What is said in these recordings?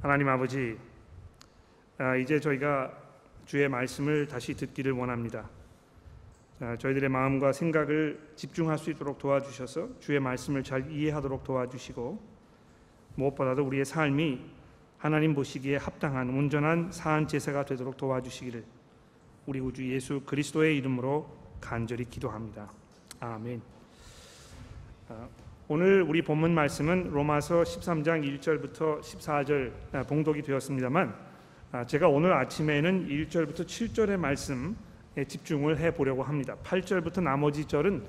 하나님 아버지, 이제 저희가 주의 말씀을 다시 듣기를 원합니다. 저희들의 마음과 생각을 집중할 수 있도록 도와주셔서 주의 말씀을 잘 이해하도록 도와주시고, 무엇보다도 우리의 삶이 하나님 보시기에 합당한 온전한 사한 제사가 되도록 도와주시기를 우리 구주 예수 그리스도의 이름으로 간절히 기도합니다. 아멘. 오늘 우리 본문 말씀은 로마서 13장 1절부터 14절 봉독이 되었습니다만, 제가 오늘 아침에는 1절부터 7절의 말씀에 집중을 해보려고 합니다. 8절부터 나머지 절은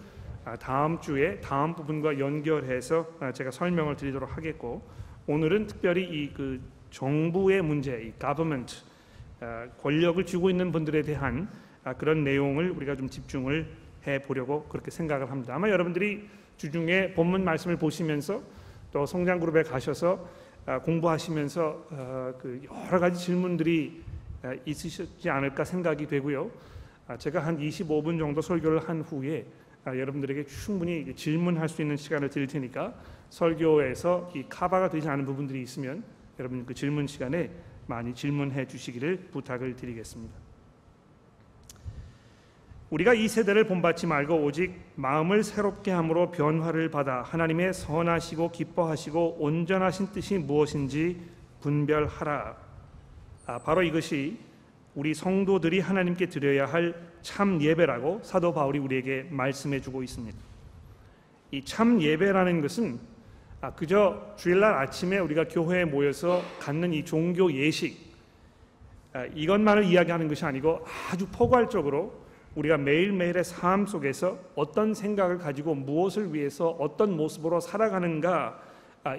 다음 주에 다음 부분과 연결해서 제가 설명을 드리도록 하겠고, 오늘은 특별히 이 정부의 문제, 이 government, 권력을 쥐고 있는 분들에 대한 그런 내용을 우리가 좀 집중을 해보려고 그렇게 생각을 합니다. 아마 여러분들이 주중에 본문 말씀을 보시면서 또 성장그룹에 가셔서 공부하시면서 여러 가지 질문들이 있으셨지 않을까 생각이 되고요. 제가 한 25분 정도 설교를 한 후에 여러분들에게 충분히 질문할 수 있는 시간을 드릴 테니까, 설교에서 이 카바가 되지 않은 부분들이 있으면 여러분 그 질문 시간에 많이 질문해 주시기를 부탁을 드리겠습니다. 우리가 이 세대를 본받지 말고 오직 마음을 새롭게 함으로 변화를 받아 하나님의 선하시고 기뻐하시고 온전하신 뜻이 무엇인지 분별하라. 바로 이것이 우리 성도들이 하나님께 드려야 할 참 예배라고 사도 바울이 우리에게 말씀해 주고 있습니다. 이 참 예배라는 것은 그저 주일날 아침에 우리가 교회에 모여서 갖는 이 종교 예식, 이것만을 이야기하는 것이 아니고 아주 포괄적으로 우리가 매일매일의 삶 속에서 어떤 생각을 가지고 무엇을 위해서 어떤 모습으로 살아가는가,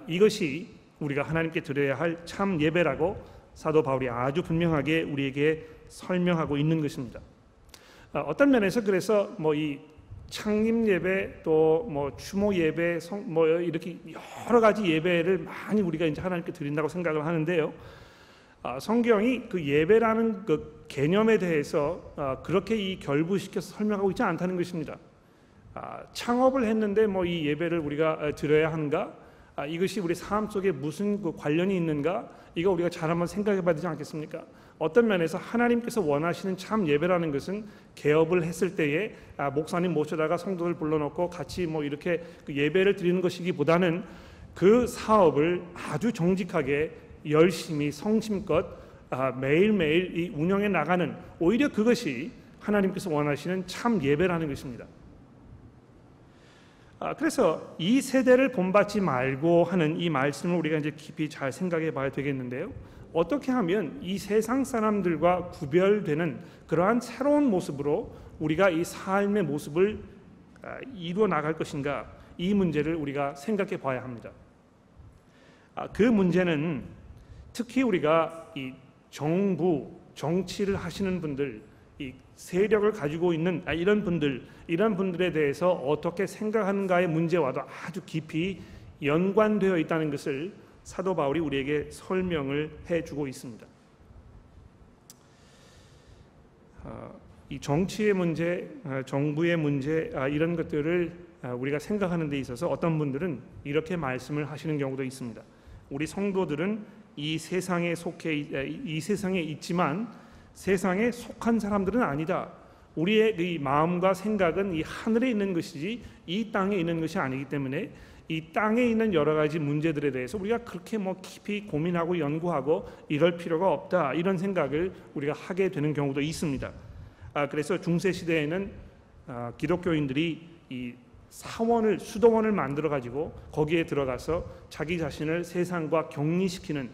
이것이 우리가 하나님께 드려야 할 참 예배라고 사도 바울이 아주 분명하게 우리에게 설명하고 있는 것입니다. 어떤 면에서 그래서 이 창립 예배, 또 추모 예배, 이렇게 여러 가지 예배를 많이 우리가 이제 하나님께 드린다고 생각을 하는데요. 성경이 그 예배라는 그 개념에 대해서 그렇게 이 결부시켜서 설명하고 있지 않다는 것입니다. 창업을 했는데 이 예배를 우리가 드려야 하는가? 이것이 우리 삶 속에 무슨 관련이 있는가? 이거 우리가 잘 한번 생각해 봐야 되지 않겠습니까? 어떤 면에서 하나님께서 원하시는 참 예배라는 것은 개업을 했을 때에 목사님 모셔다가 성도들 불러놓고 같이 이렇게 그 예배를 드리는 것이기보다는 그 사업을 아주 정직하게 열심히 성심껏 매일매일 이 운영해 나가는, 오히려 그것이 하나님께서 원하시는 참 예배라는 것입니다. 그래서 이 세대를 본받지 말고 하는 이 말씀을 우리가 이제 깊이 잘 생각해 봐야 되겠는데요. 어떻게 하면 이 세상 사람들과 구별되는 그러한 새로운 모습으로 우리가 이 삶의 모습을 이루어 나갈 것인가, 이 문제를 우리가 생각해 봐야 합니다. 그 문제는 특히 우리가 이 정부, 정치를 하시는 분들, 이 세력을 가지고 있는 이런 분들에 대해서 어떻게 생각하는가의 문제와도 아주 깊이 연관되어 있다는 것을 사도 바울이 우리에게 설명을 해주고 있습니다. 이 정치의 문제, 정부의 문제, 이런 것들을 우리가 생각하는 데 있어서 어떤 분들은 이렇게 말씀을 하시는 경우도 있습니다. 우리 성도들은 이 세상에 있지만 세상에 속한 사람들은 아니다. 우리의 이 마음과 생각은 이 하늘에 있는 것이지 이 땅에 있는 것이 아니기 때문에 이 땅에 있는 여러 가지 문제들에 대해서 우리가 그렇게 깊이 고민하고 연구하고 이럴 필요가 없다, 이런 생각을 우리가 하게 되는 경우도 있습니다. 그래서 중세 시대에는 기독교인들이 이 수도원을 만들어 가지고 거기에 들어가서 자기 자신을 세상과 격리시키는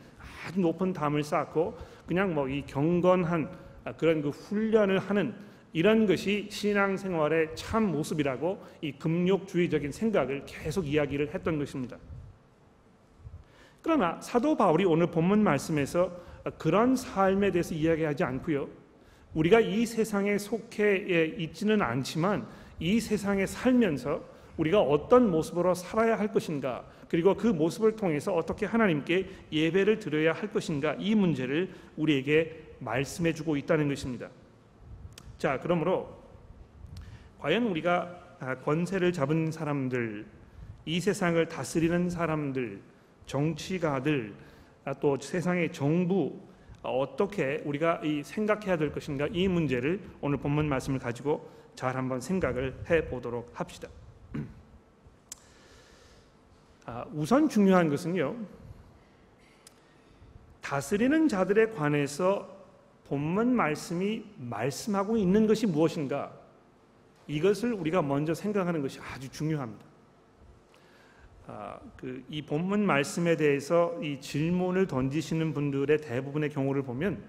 아주 높은 담을 쌓고 그냥 이 경건한 그런 훈련을 하는, 이런 것이 신앙생활의 참 모습이라고 이 금욕주의적인 생각을 계속 이야기를 했던 것입니다. 그러나 사도 바울이 오늘 본문 말씀에서 그런 삶에 대해서 이야기하지 않고요, 우리가 이 세상에 속해 있지는 않지만 이 세상에 살면서 우리가 어떤 모습으로 살아야 할 것인가, 그리고 그 모습을 통해서 어떻게 하나님께 예배를 드려야 할 것인가, 이 문제를 우리에게 말씀해 주고 있다는 것입니다. 자, 그러므로 과연 우리가 권세를 잡은 사람들, 이 세상을 다스리는 사람들, 정치가들, 또 세상의 정부 어떻게 우리가 생각해야 될 것인가, 이 문제를 오늘 본문 말씀을 가지고 잘 한번 생각을 해보도록 합시다. 우선 중요한 것은요, 다스리는 자들에 관해서 본문 말씀이 말씀하고 있는 것이 무엇인가, 이것을 우리가 먼저 생각하는 것이 아주 중요합니다. 이 본문 말씀에 대해서 이 질문을 던지시는 분들의 대부분의 경우를 보면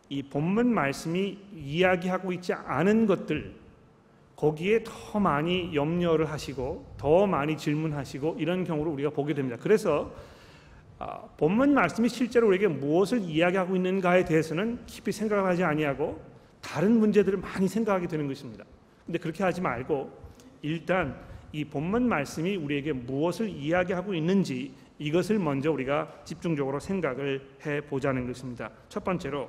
이 본문 말씀이 이야기하고 있지 않은 것들, 거기에 더 많이 염려를 하시고 더 많이 질문하시고 이런 경우를 우리가 보게 됩니다. 그래서 본문 말씀이 실제로 우리에게 무엇을 이야기하고 있는가에 대해서는 깊이 생각을 하지 아니하고 다른 문제들을 많이 생각하게 되는 것입니다. 근데 그렇게 하지 말고 일단 이 본문 말씀이 우리에게 무엇을 이야기하고 있는지, 이것을 먼저 우리가 집중적으로 생각을 해보자는 것입니다. 첫 번째로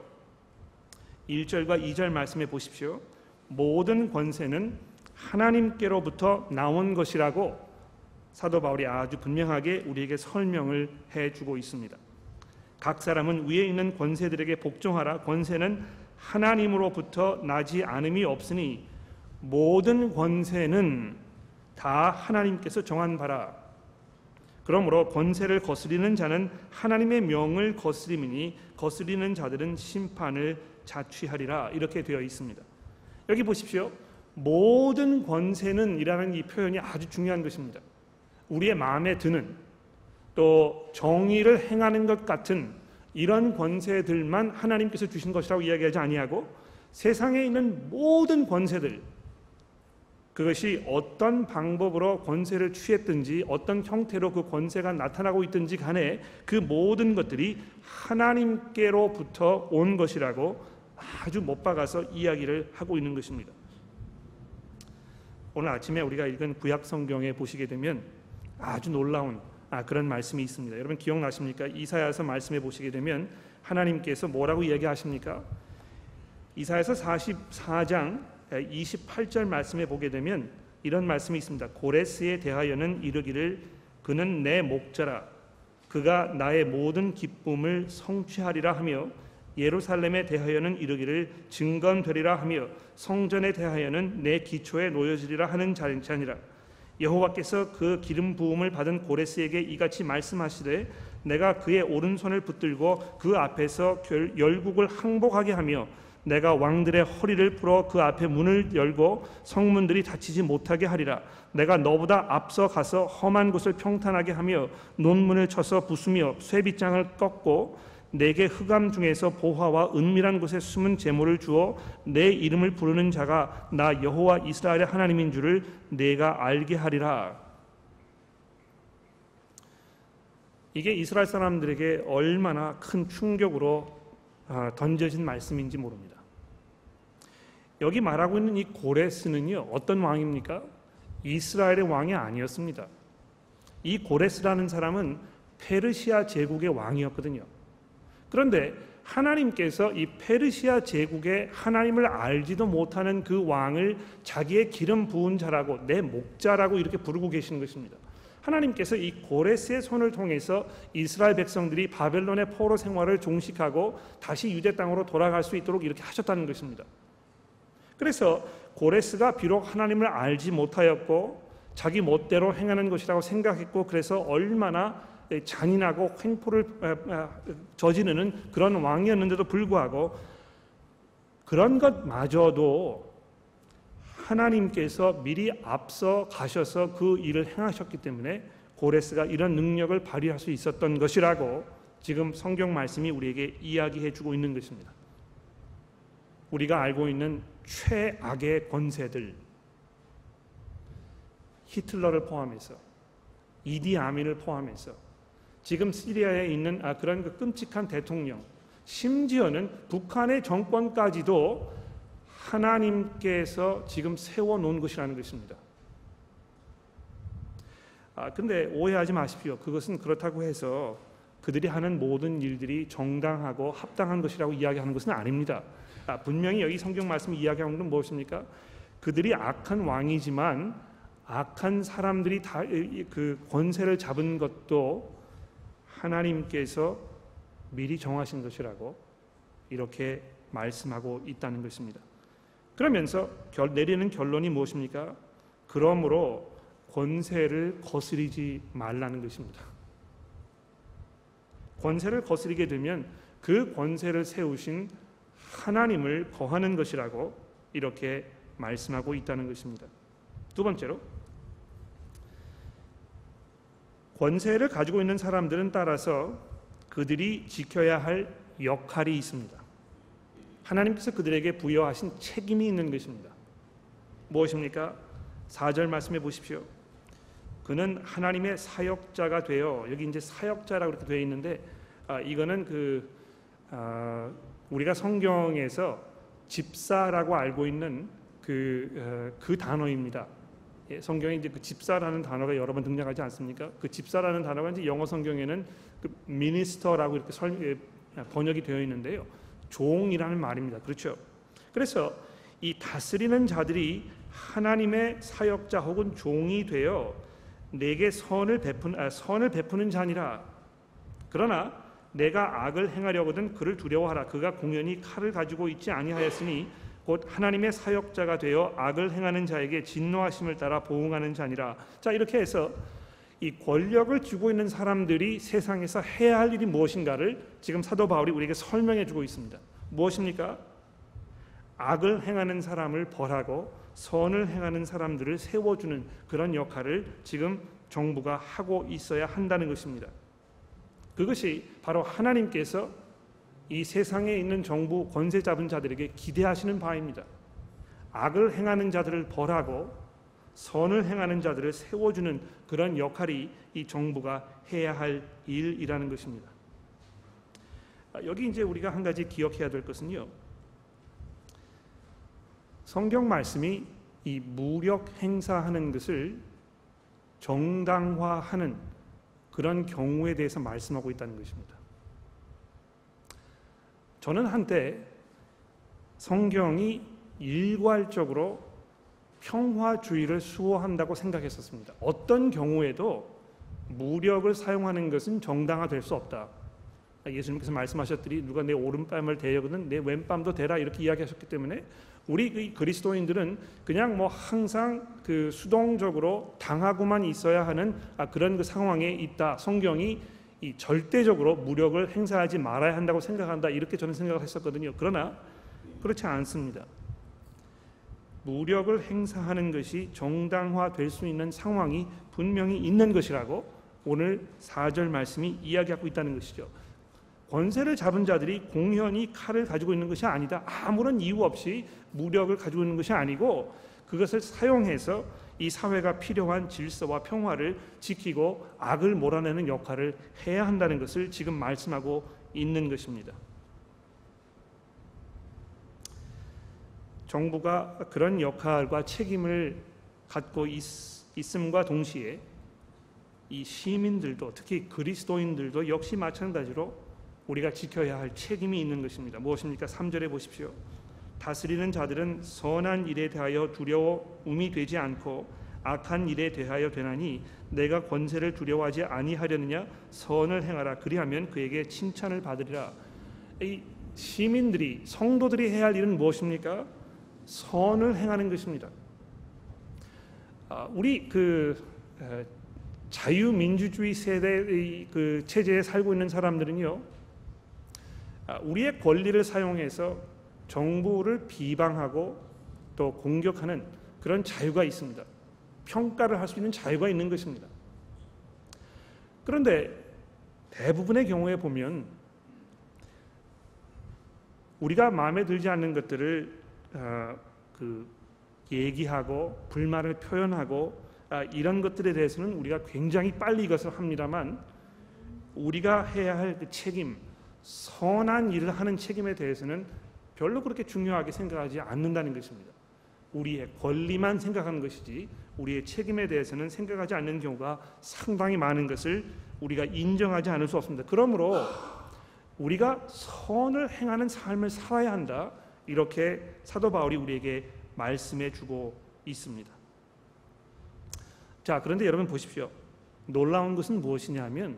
1절과 2절 말씀해 보십시오. 모든 권세는 하나님께로부터 나온 것이라고 사도 바울이 아주 분명하게 우리에게 설명을 해주고 있습니다. 각 사람은 위에 있는 권세들에게 복종하라. 권세는 하나님으로부터 나지 않음이 없으니 모든 권세는 다 하나님께서 정한 바라. 그러므로 권세를 거스리는 자는 하나님의 명을 거스림이니 거스리는 자들은 심판을 자취하리라. 이렇게 되어 있습니다. 여기 보십시오. 모든 권세는 이라는 이 표현이 아주 중요한 것입니다. 우리의 마음에 드는, 또 정의를 행하는 것 같은 이런 권세들만 하나님께서 주신 것이라고 이야기하지 아니하고 세상에 있는 모든 권세들, 그것이 어떤 방법으로 권세를 취했든지 어떤 형태로 그 권세가 나타나고 있든지 간에 그 모든 것들이 하나님께로부터 온 것이라고 아주 못 박아서 이야기를 하고 있는 것입니다. 오늘 아침에 우리가 읽은 구약 성경에 보시게 되면 아주 놀라운 그런 말씀이 있습니다. 여러분 기억나십니까? 이사야서 말씀에 보시게 되면 하나님께서 뭐라고 이야기하십니까? 이사야서 44장 28절 말씀에 보게 되면 이런 말씀이 있습니다. 고레스에 대하여는 이르기를 그는 내 목자라, 그가 나의 모든 기쁨을 성취하리라 하며, 예루살렘에 대하여는 이르기를 증건되리라 하며, 성전에 대하여는 내 기초에 놓여지리라 하는 자니라. 여호와께서 그 기름 부음을 받은 고레스에게 이같이 말씀하시되 내가 그의 오른손을 붙들고 그 앞에서 열국을 항복하게 하며 내가 왕들의 허리를 풀어 그 앞에 문을 열고 성문들이 닫히지 못하게 하리라. 내가 너보다 앞서 가서 험한 곳을 평탄하게 하며 논문을 쳐서 부수며 쇠빗장을 꺾고 내게 흑암 중에서 보화와 은밀한 곳에 숨은 재물을 주어 내 이름을 부르는 자가 나 여호와 이스라엘의 하나님인 줄을 내가 알게 하리라. 이게 이스라엘 사람들에게 얼마나 큰 충격으로 던져진 말씀인지 모릅니다. 여기 말하고 있는 이 고레스는요, 어떤 왕입니까? 이스라엘의 왕이 아니었습니다. 이 고레스라는 사람은 페르시아 제국의 왕이었거든요. 그런데 하나님께서 이 페르시아 제국의 하나님을 알지도 못하는 그 왕을 자기의 기름 부은 자라고, 내 목자라고 이렇게 부르고 계시는 것입니다. 하나님께서 이 고레스의 손을 통해서 이스라엘 백성들이 바벨론의 포로 생활을 종식하고 다시 유대 땅으로 돌아갈 수 있도록 이렇게 하셨다는 것입니다. 그래서 고레스가 비록 하나님을 알지 못하였고 자기 멋대로 행하는 것이라고 생각했고, 그래서 얼마나 잔인하고 횡포를 저지르는 그런 왕이었는데도 불구하고 그런 것마저도 하나님께서 미리 앞서 가셔서 그 일을 행하셨기 때문에 고레스가 이런 능력을 발휘할 수 있었던 것이라고 지금 성경 말씀이 우리에게 이야기해 주고 있는 것입니다. 우리가 알고 있는 최악의 권세들, 히틀러를 포함해서, 이디 아민을 포함해서 지금 시리아에 있는 그런 그 끔찍한 대통령, 심지어는 북한의 정권까지도 하나님께서 지금 세워놓은 것이라는 것입니다. 근데 오해하지 마십시오. 그것은 그렇다고 해서 그들이 하는 모든 일들이 정당하고 합당한 것이라고 이야기하는 것은 아닙니다. 분명히 여기 성경 말씀이 이야기하는 건 무엇입니까? 그들이 악한 왕이지만 악한 사람들이 다 그 권세를 잡은 것도 하나님께서 미리 정하신 것이라고 이렇게 말씀하고 있다는 것입니다. 그러면서 내리는 결론이 무엇입니까? 그러므로 권세를 거스르지 말라는 것입니다. 권세를 거스르게 되면 그 권세를 세우신 하나님을 거하는 것이라고 이렇게 말씀하고 있다는 것입니다. 두 번째로, 권세를 가지고 있는 사람들은 따라서 그들이 지켜야 할 역할이 있습니다. 하나님께서 그들에게 부여하신 책임이 있는 것입니다. 무엇입니까? 4절 말씀해 보십시오. 그는 하나님의 사역자가 되어, 여기 이제 사역자라고 이렇게 되어 있는데 이거는 우리가 성경에서 집사라고 알고 있는 그 단어입니다. 예, 성경에 이제 그 집사라는 단어가 여러 번 등장하지 않습니까? 그 집사라는 단어가 이제 영어 성경에는 그 미니스터라고 이렇게 번역이 되어 있는데요. 종이라는 말입니다. 그렇죠? 그래서 이 다스리는 자들이 하나님의 사역자 혹은 종이 되어 내게 선을 베푸는 자니라. 그러나 내가 악을 행하려거든 그를 두려워하라. 그가 공연히 칼을 가지고 있지 아니하였으니 곧 하나님의 사역자가 되어 악을 행하는 자에게 진노하심을 따라 보응하는 자니라. 자, 이렇게 해서 이 권력을 쥐고 있는 사람들이 세상에서 해야 할 일이 무엇인가를 지금 사도 바울이 우리에게 설명해 주고 있습니다. 무엇입니까? 악을 행하는 사람을 벌하고 선을 행하는 사람들을 세워주는 그런 역할을 지금 정부가 하고 있어야 한다는 것입니다. 그것이 바로 하나님께서 이 세상에 있는 정부 권세 잡은 자들에게 기대하시는 바입니다. 악을 행하는 자들을 벌하고 선을 행하는 자들을 세워주는 그런 역할이 이 정부가 해야 할 일이라는 것입니다. 여기 이제 우리가 한 가지 기억해야 될 것은요, 성경 말씀이 이 무력 행사하는 것을 정당화하는 그런 경우에 대해서 말씀하고 있다는 것입니다. 저는 한때 성경이 일괄적으로 평화주의를 수호한다고 생각했었습니다. 어떤 경우에도 무력을 사용하는 것은 정당화될 수 없다. 예수님께서 말씀하셨더니 누가 내 오른뺨을 대려거든 내 왼뺨도 대라, 이렇게 이야기하셨기 때문에 우리 그리스도인들은 그냥 뭐 항상 그 수동적으로 당하고만 있어야 하는 그런 그 상황에 있다. 성경이 이 절대적으로 무력을 행사하지 말아야 한다고 생각한다, 이렇게 저는 생각을 했었거든요. 그러나 그렇지 않습니다. 무력을 행사하는 것이 정당화될 수 있는 상황이 분명히 있는 것이라고 오늘 4절 말씀이 이야기하고 있다는 것이죠. 권세를 잡은 자들이 공연히 칼을 가지고 있는 것이 아니다. 아무런 이유 없이 무력을 가지고 있는 것이 아니고 그것을 사용해서 이 사회가 필요한 질서와 평화를 지키고 악을 몰아내는 역할을 해야 한다는 것을 지금 말씀하고 있는 것입니다. 정부가 그런 역할과 책임을 갖고 있음과 동시에 이 시민들도, 특히 그리스도인들도 역시 마찬가지로 우리가 지켜야 할 책임이 있는 것입니다. 무엇입니까? 3절에 보십시오. 다스리는 자들은 선한 일에 대하여 두려움이 되지 않고 악한 일에 대하여 되나니 내가 권세를 두려워하지 아니하려느냐? 선을 행하라. 그리하면 그에게 칭찬을 받으리라. 이 시민들이, 성도들이 해야 할 일은 무엇입니까? 선을 행하는 것입니다. 우리 자유민주주의 세대의 그 체제에 살고 있는 사람들은요, 우리의 권리를 사용해서 정부를 비방하고 또 공격하는 그런 자유가 있습니다. 평가를 할 수 있는 자유가 있는 것입니다. 그런데 대부분의 경우에 보면 우리가 마음에 들지 않는 것들을 얘기하고 불만을 표현하고 이런 것들에 대해서는 우리가 굉장히 빨리 이것을 합니다만, 우리가 해야 할 그 책임, 선한 일을 하는 책임에 대해서는 별로 그렇게 중요하게 생각하지 않는다는 것입니다. 우리의 권리만 생각하는 것이지 우리의 책임에 대해서는 생각하지 않는 경우가 상당히 많은 것을 우리가 인정하지 않을 수 없습니다. 그러므로 우리가 선을 행하는 삶을 살아야 한다, 이렇게 사도 바울이 우리에게 말씀해 주고 있습니다. 자, 그런데 여러분 보십시오. 놀라운 것은 무엇이냐면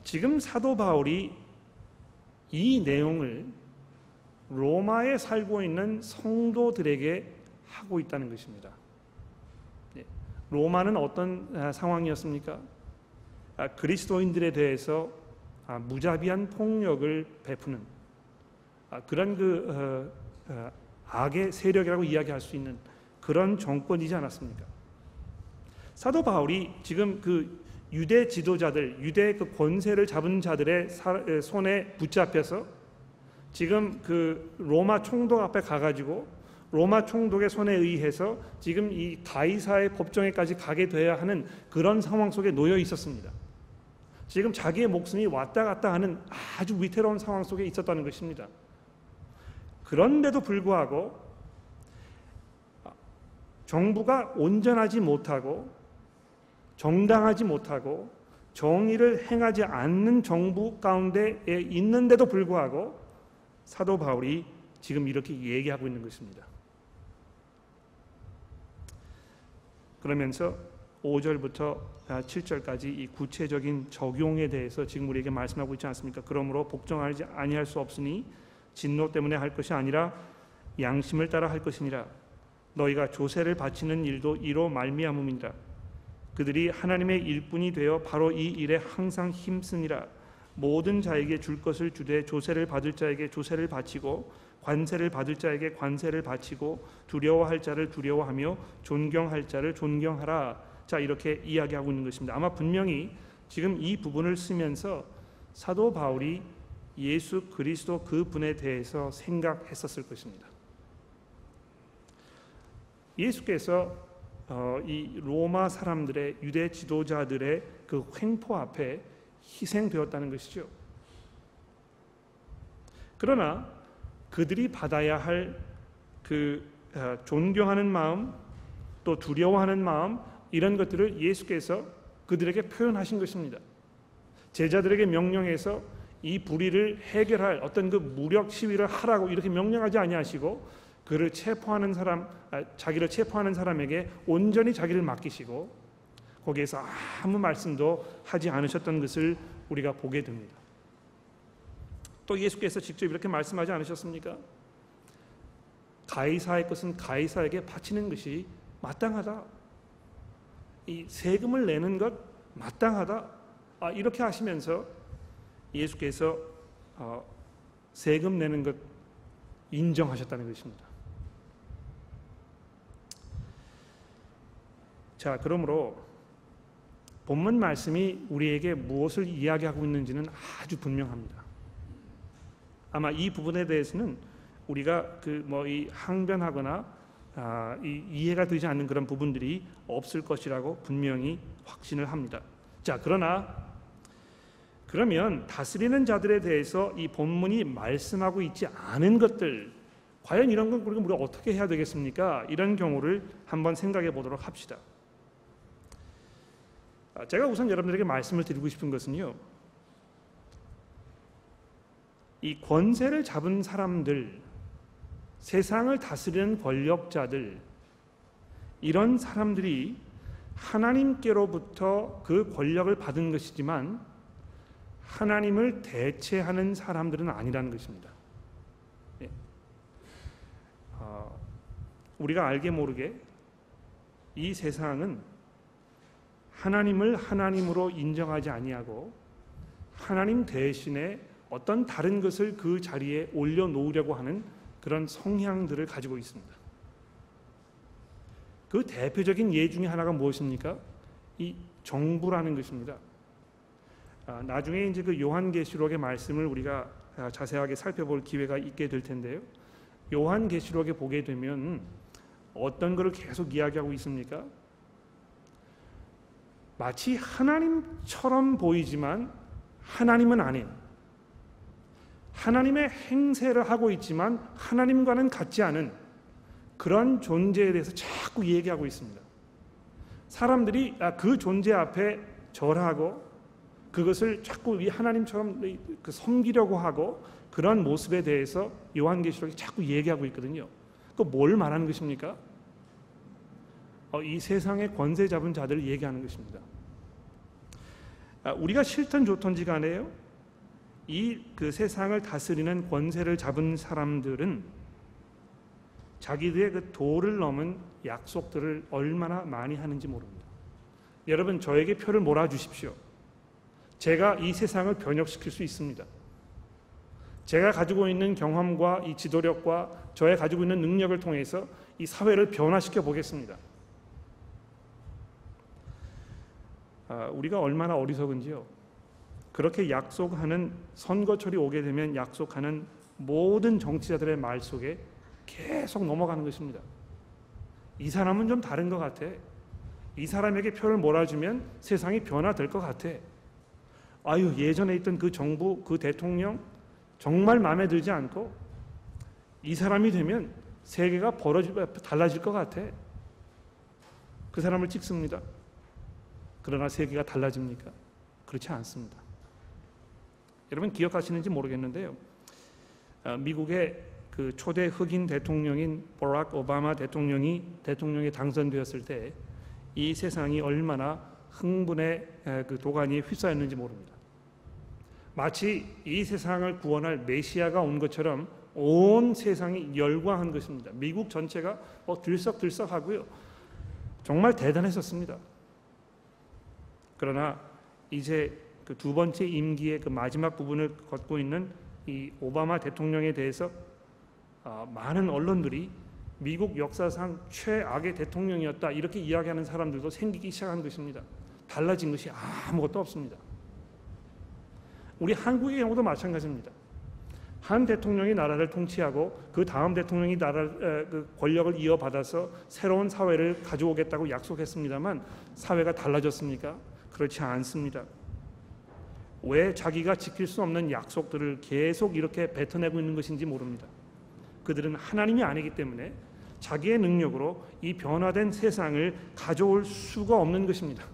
지금 사도 바울이 이 내용을 로마에 살고 있는 성도들에게 하고 있다는 것입니다. 로마는 어떤 상황이었습니까? 그리스도인들에 대해서 무자비한 폭력을 베푸는 그런 악의 세력이라고 이야기할 수 있는 그런 정권이지 않았습니까? 사도 바울이 지금 그 유대 지도자들, 유대 그 권세를 잡은 자들의 손에 붙잡혀서 지금 그 로마 총독 앞에 가가지고 로마 총독의 손에 의해서 지금 이 가이사의 법정에까지 가게 돼야 하는 그런 상황 속에 놓여 있었습니다. 지금 자기의 목숨이 왔다 갔다 하는 아주 위태로운 상황 속에 있었다는 것입니다. 그런데도 불구하고 정부가 온전하지 못하고 정당하지 못하고 정의를 행하지 않는 정부 가운데에 있는데도 불구하고 사도 바울이 지금 이렇게 얘기하고 있는 것입니다. 그러면서 5절부터 7절까지 이 구체적인 적용에 대해서 지금 우리에게 말씀하고 있지 않습니까? 그러므로 복종하지 아니할 수 없으니 진노 때문에 할 것이 아니라 양심을 따라 할 것이니라. 너희가 조세를 바치는 일도 이로 말미암음이니라. 그들이 하나님의 일꾼이 되어 바로 이 일에 항상 힘쓰니라. 모든 자에게 줄 것을 주되 조세를 받을 자에게 조세를 바치고 관세를 받을 자에게 관세를 바치고 두려워할 자를 두려워하며 존경할 자를 존경하라. 자, 이렇게 이야기하고 있는 것입니다. 아마 분명히 지금 이 부분을 쓰면서 사도 바울이 예수 그리스도 그분에 대해서 생각했었을 것입니다. 예수께서 이 로마 사람들의 유대 지도자들의 그 횡포 앞에 희생되었다는 것이죠. 그러나 그들이 받아야 할 그 존경하는 마음, 또 두려워하는 마음, 이런 것들을 예수께서 그들에게 표현하신 것입니다. 제자들에게 명령해서 이 불의를 해결할 어떤 그 무력 시위를 하라고 이렇게 명령하지 아니하시고 그를 체포하는 사람, 자기를 체포하는 사람에게 온전히 자기를 맡기시고 거기에서 아무 말씀도 하지 않으셨던 것을 우리가 보게 됩니다. 또 예수께서 직접 이렇게 말씀하지 않으셨습니까? 가이사의 것은 가이사에게 바치는 것이 마땅하다. 이 세금을 내는 것 마땅하다. 이렇게 하시면서 예수께서 세금 내는 것 인정하셨다는 것입니다. 자, 그러므로 본문 말씀이 우리에게 무엇을 이야기하고 있는지는 아주 분명합니다. 아마 이 부분에 대해서는 우리가 이 항변하거나 이해가 되지 않는 그런 부분들이 없을 것이라고 분명히 확신을 합니다. 자, 그러면 다스리는 자들에 대해서 이 본문이 말씀하고 있지 않은 것들, 과연 이런 건 우리가 어떻게 해야 되겠습니까? 이런 경우를 한번 생각해 보도록 합시다. 제가 우선 여러분들에게 말씀을 드리고 싶은 것은요, 이 권세를 잡은 사람들, 세상을 다스리는 권력자들, 이런 사람들이 하나님께로부터 그 권력을 받은 것이지만 하나님을 대체하는 사람들은 아니라는 것입니다. 우리가 알게 모르게 이 세상은 하나님을 하나님으로 인정하지 아니하고 하나님 대신에 어떤 다른 것을 그 자리에 올려놓으려고 하는 그런 성향들을 가지고 있습니다. 그 대표적인 예 중에 하나가 무엇입니까? 이 정부라는 것입니다. 나중에 이제 그 요한계시록의 말씀을 우리가 자세하게 살펴볼 기회가 있게 될 텐데요. 요한계시록에 보게 되면 어떤 것을 계속 이야기하고 있습니까? 마치 하나님처럼 보이지만 하나님은 아닌, 하나님의 행세를 하고 있지만 하나님과는 같지 않은 그런 존재에 대해서 자꾸 얘기하고 있습니다. 사람들이 그 존재 앞에 절하고 그것을 자꾸 이 하나님처럼 섬기려고 하고 그런 모습에 대해서 요한계시록이 자꾸 얘기하고 있거든요. 그 뭘 말하는 것입니까? 이 세상의 권세 잡은 자들을 얘기하는 것입니다. 우리가 싫든 좋든지 간에요, 이 그 세상을 다스리는 권세를 잡은 사람들은 자기들의 그 도를 넘은 약속들을 얼마나 많이 하는지 모릅니다. 여러분, 저에게 표를 몰아주십시오. 제가 이 세상을 변혁시킬 수 있습니다. 제가 가지고 있는 경험과 이 지도력과 저의 가지고 있는 능력을 통해서 이 사회를 변화시켜 보겠습니다. 우리가 얼마나 어리석은지요. 그렇게 약속하는, 선거철이 오게 되면 약속하는 모든 정치자들의 말 속에 계속 넘어가는 것입니다. 이 사람은 좀 다른 것 같아. 이 사람에게 표를 몰아주면 세상이 변화될 것 같아. 아유, 예전에 있던 그 정부, 그 대통령 정말 마음에 들지 않고 이 사람이 되면 세계가 달라질 것 같아. 그 사람을 찍습니다. 그러나 세계가 달라집니까? 그렇지 않습니다. 여러분 기억하시는지 모르겠는데요. 미국의 그 초대 흑인 대통령인 버락 오바마 대통령이 당선되었을 때 이 세상이 얼마나 흥분의 그 도가니에 휩싸였는지 모릅니다. 마치 이 세상을 구원할 메시아가 온 것처럼 온 세상이 열광한 것입니다. 미국 전체가 들썩들썩하고요. 정말 대단했었습니다. 그러나 이제 그 두 번째 임기의 그 마지막 부분을 걷고 있는 이 오바마 대통령에 대해서 많은 언론들이 미국 역사상 최악의 대통령이었다 이렇게 이야기하는 사람들도 생기기 시작한 것입니다. 달라진 것이 아무것도 없습니다. 우리 한국의 경우도 마찬가지입니다. 한 대통령이 나라를 통치하고 그 다음 대통령이 그 권력을 이어받아서 새로운 사회를 가져오겠다고 약속했습니다만 사회가 달라졌습니까? 그렇지 않습니다. 왜 자기가 지킬 수 없는 약속들을 계속 이렇게 뱉어내고 있는 것인지 모릅니다. 그들은 하나님이 아니기 때문에 자기의 능력으로 이 변화된 세상을 가져올 수가 없는 것입니다.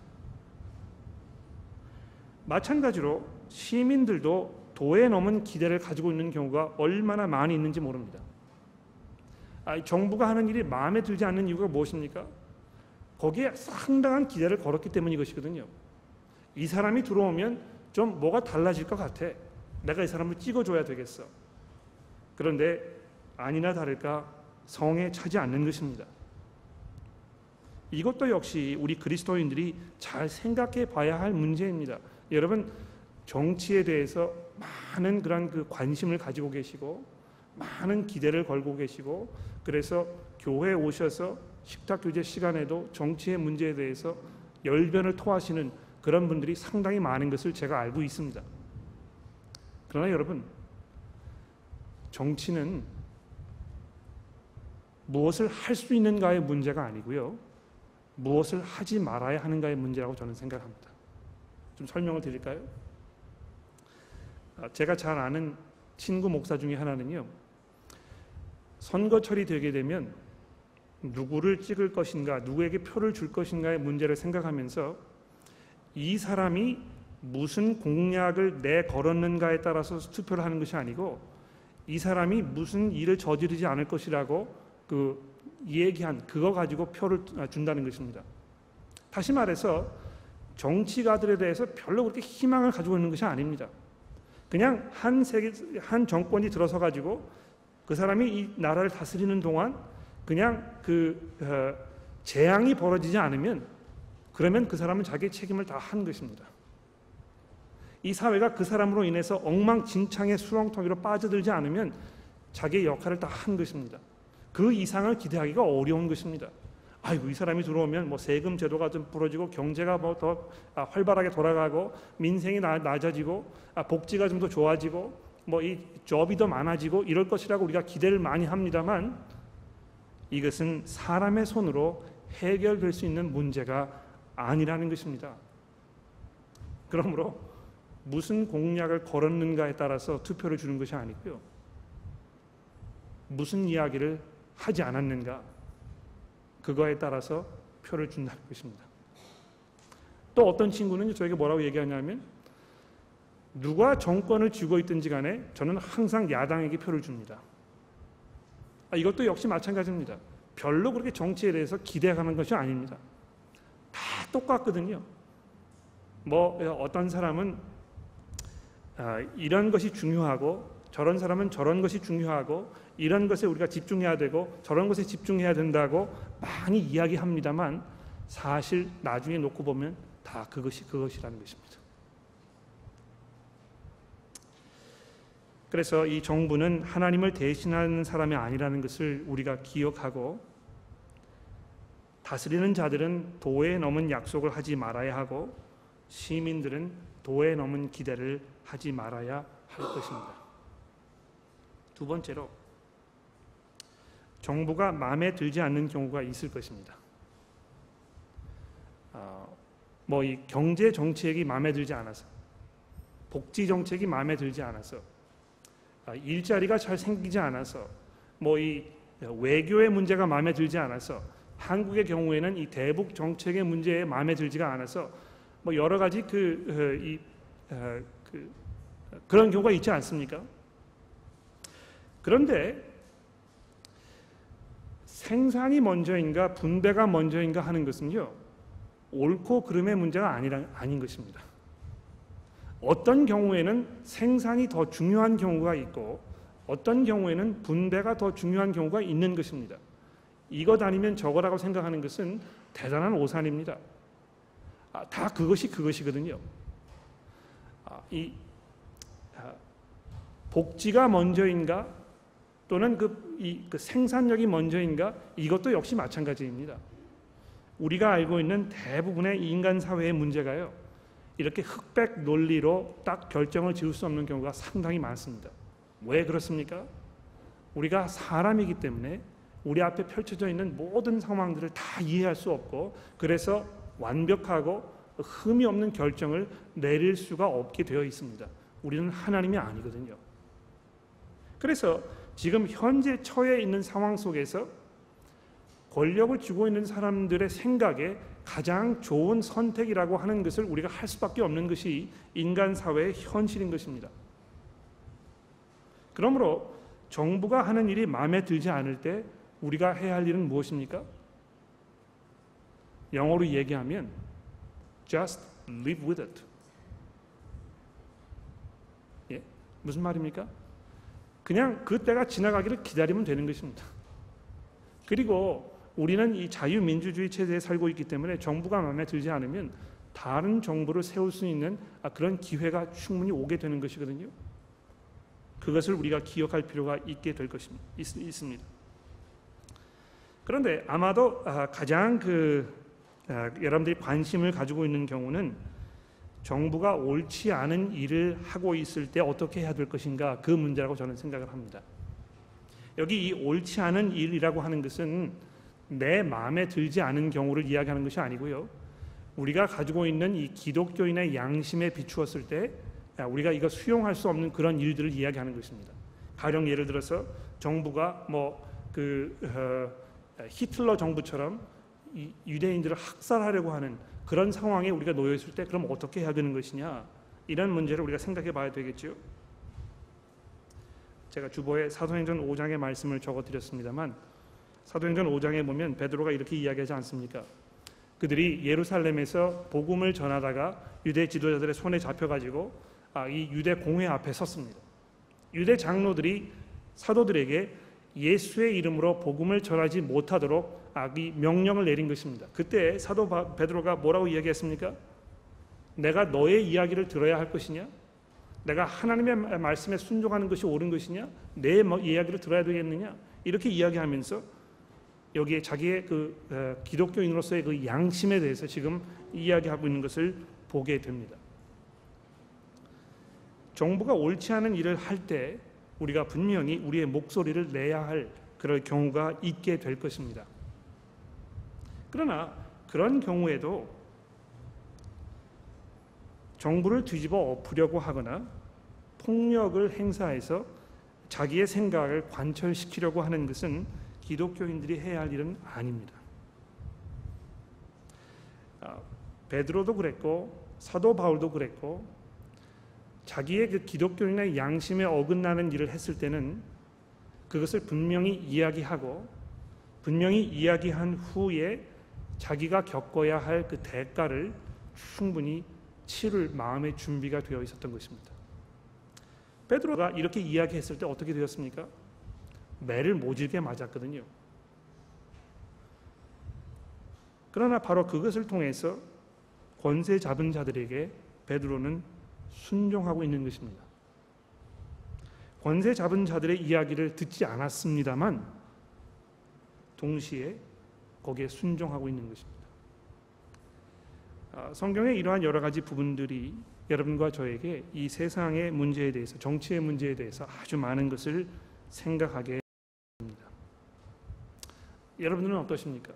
마찬가지로 시민들도 도에 넘은 기대를 가지고 있는 경우가 얼마나 많이 있는지 모릅니다. 정부가 하는 일이 마음에 들지 않는 이유가 무엇입니까? 거기에 상당한 기대를 걸었기 때문인 것이거든요. 이 사람이 들어오면 좀 뭐가 달라질 것 같아. 내가 이 사람을 찍어줘야 되겠어. 그런데 아니나 다를까 성에 차지 않는 것입니다. 이것도 역시 우리 그리스도인들이 잘 생각해 봐야 할 문제입니다. 여러분, 정치에 대해서 많은 그런 그 관심을 가지고 계시고 많은 기대를 걸고 계시고 그래서 교회에 오셔서 식탁교제 시간에도 정치의 문제에 대해서 열변을 토하시는 그런 분들이 상당히 많은 것을 제가 알고 있습니다. 그러나 여러분, 정치는 무엇을 할 수 있는가의 문제가 아니고요. 무엇을 하지 말아야 하는가의 문제라고 저는 생각합니다. 좀 설명을 드릴까요? 제가 잘 아는 친구 목사 중에 하나는요. 선거철이 되게 되면 누구를 찍을 것인가, 누구에게 표를 줄 것인가의 문제를 생각하면서 이 사람이 무슨 공약을 내걸었는가에 따라서 투표를 하는 것이 아니고 이 사람이 무슨 일을 저지르지 않을 것이라고 얘기한 그거 가지고 표를 준다는 것입니다. 다시 말해서 정치가들에 대해서 별로 그렇게 희망을 가지고 있는 것이 아닙니다. 그냥 한 정권이 들어서 가지고 그 사람이 이 나라를 다스리는 동안 그냥 재앙이 벌어지지 않으면 그러면 그 사람은 자기의 책임을 다 한 것입니다. 이 사회가 그 사람으로 인해서 엉망진창의 수렁텅이로 빠져들지 않으면 자기의 역할을 다 한 것입니다. 그 이상을 기대하기가 어려운 것입니다. 아이고, 이 사람이 들어오면 뭐 세금 제도가 좀 풀어지고 경제가 뭐 더 활발하게 돌아가고 민생이 낮아지고 복지가 좀 더 좋아지고 뭐 이 job이 더 많아지고 이럴 것이라고 우리가 기대를 많이 합니다만 이것은 사람의 손으로 해결될 수 있는 문제가 아니라는 것입니다. 그러므로 무슨 공약을 걸었는가에 따라서 투표를 주는 것이 아니고요. 무슨 이야기를 하지 않았는가, 그거에 따라서 표를 준다는 것입니다. 또 어떤 친구는 저에게 뭐라고 얘기하냐면 누가 정권을 쥐고 있든지 간에 저는 항상 야당에게 표를 줍니다. 이것도 역시 마찬가지입니다. 별로 그렇게 정치에 대해서 기대하는 것이 아닙니다. 다 똑같거든요. 뭐 어떤 사람은 이런 것이 중요하고 저런 사람은 저런 것이 중요하고 이런 것에 우리가 집중해야 되고 저런 것에 집중해야 된다고 많이 이야기합니다만 사실 나중에 놓고 보면 다 그것이라는 것입니다. 그래서 이 정부는 하나님을 대신하는 사람이 아니라는 것을 우리가 기억하고 다스리는 자들은 도에 넘은 약속을 하지 말아야 하고 시민들은 도에 넘은 기대를 하지 말아야 할 것입니다. 두 번째로 정부가 마음에 들지 않는 경우가 있을 것입니다. 이 경제 정책이 마음에 들지 않아서, 복지 정책이 마음에 들지 않아서, 일자리가 잘 생기지 않아서, 이 외교의 문제가 마음에 들지 않아서, 한국의 경우에는 이 대북 정책의 문제에 마음에 들지가 않아서 여러 가지 그런 경우가 있지 않습니까? 그런데 생산이 먼저인가 분배가 먼저인가 하는 것은요, 옳고 그름의 문제가 아닌 것입니다. 어떤 경우에는 생산이 더 중요한 경우가 있고 어떤 경우에는 분배가 더 중요한 경우가 있는 것입니다. 이것 아니면 저거라고 생각하는 것은 대단한 오산입니다. 다 그것이거든요. 복지가 먼저인가 또는 그 생산력이 먼저인가, 이것도 역시 마찬가지입니다. 우리가 알고 있는 대부분의 인간 사회의 문제가요, 이렇게 흑백 논리로 딱 결정을 지을 수 없는 경우가 상당히 많습니다. 왜 그렇습니까? 우리가 사람이기 때문에 우리 앞에 펼쳐져 있는 모든 상황들을 다 이해할 수 없고, 그래서 완벽하고 흠이 없는 결정을 내릴 수가 없게 되어 있습니다. 우리는 하나님이 아니거든요. 그래서 지금 현재 처해 있는 상황 속에서 권력을 쥐고 있는 사람들의 생각에 가장 좋은 선택이라고 하는 것을 우리가 할 수밖에 없는 것이 인간 사회의 현실인 것입니다. 그러므로 정부가 하는 일이 마음에 들지 않을 때 우리가 해야 할 일은 무엇입니까? 영어로 얘기하면 just live with it. 무슨 말입니까? 그냥 그 때가 지나가기를 기다리면 되는 것입니다. 그리고 우리는 이 자유민주주의 체제에 살고 있기 때문에 정부가 마음에 들지 않으면 다른 정부를 세울 수 있는 그런 기회가 충분히 오게 되는 것이거든요. 그것을 우리가 기억할 필요가 있게 될 것입니다. 있습니다. 그런데 아마도 가장 여러분들이 관심을 가지고 있는 경우는 정부가 옳지 않은 일을 하고 있을 때 어떻게 해야 될 것인가, 그 문제라고 저는 생각을 합니다. 여기 이 옳지 않은 일이라고 하는 것은 내 마음에 들지 않은 경우를 이야기하는 것이 아니고요, 우리가 가지고 있는 이 기독교인의 양심에 비추었을 때 우리가 이거 수용할 수 없는 그런 일들을 이야기하는 것입니다. 가령 예를 들어서 정부가 히틀러 정부처럼 이 유대인들을 학살하려고 하는 그런 상황에 우리가 놓여 있을 때 그럼 어떻게 해야 되는 것이냐, 이런 문제를 우리가 생각해 봐야 되겠죠. 제가 주보에 사도행전 5장의 말씀을 적어드렸습니다만, 사도행전 5장에 보면 베드로가 이렇게 이야기하지 않습니까? 그들이 예루살렘에서 복음을 전하다가 유대 지도자들의 손에 잡혀가지고 이 유대 공회 앞에 섰습니다. 유대 장로들이 사도들에게 예수의 이름으로 복음을 전하지 못하도록 이 명령을 내린 것입니다. 그때 사도 베드로가 뭐라고 이야기했습니까? 내가 너의 이야기를 들어야 할 것이냐? 내가 하나님의 말씀에 순종하는 것이 옳은 것이냐? 내 이야기를 들어야 되겠느냐? 이렇게 이야기하면서 여기에 자기의 기독교인으로서의 그 양심에 대해서 지금 이야기하고 있는 것을 보게 됩니다. 정부가 옳지 않은 일을 할 때 우리가 분명히 우리의 목소리를 내야 할 그럴 경우가 있게 될 것입니다. 그러나 그런 경우에도 정부를 뒤집어 엎으려고 하거나 폭력을 행사해서 자기의 생각을 관철시키려고 하는 것은 기독교인들이 해야 할 일은 아닙니다. 베드로도 그랬고 사도 바울도 그랬고, 자기의 그 기독교인의 양심에 어긋나는 일을 했을 때는 그것을 분명히 이야기하고, 분명히 이야기한 후에 자기가 겪어야 할 그 대가를 충분히 치를 마음의 준비가 되어 있었던 것입니다. 베드로가 이렇게 이야기했을 때 어떻게 되었습니까? 매를 모질게 맞았거든요. 그러나 바로 그것을 통해서 권세 잡은 자들에게 베드로는 순종하고 있는 것입니다. 권세 잡은 자들의 이야기를 듣지 않았습니다만 동시에 거기에 순종하고 있는 것입니다. 성경의 이러한 여러 가지 부분들이 여러분과 저에게 이 세상의 문제에 대해서, 정치의 문제에 대해서 아주 많은 것을 생각하게 합니다. 여러분들은 어떠십니까?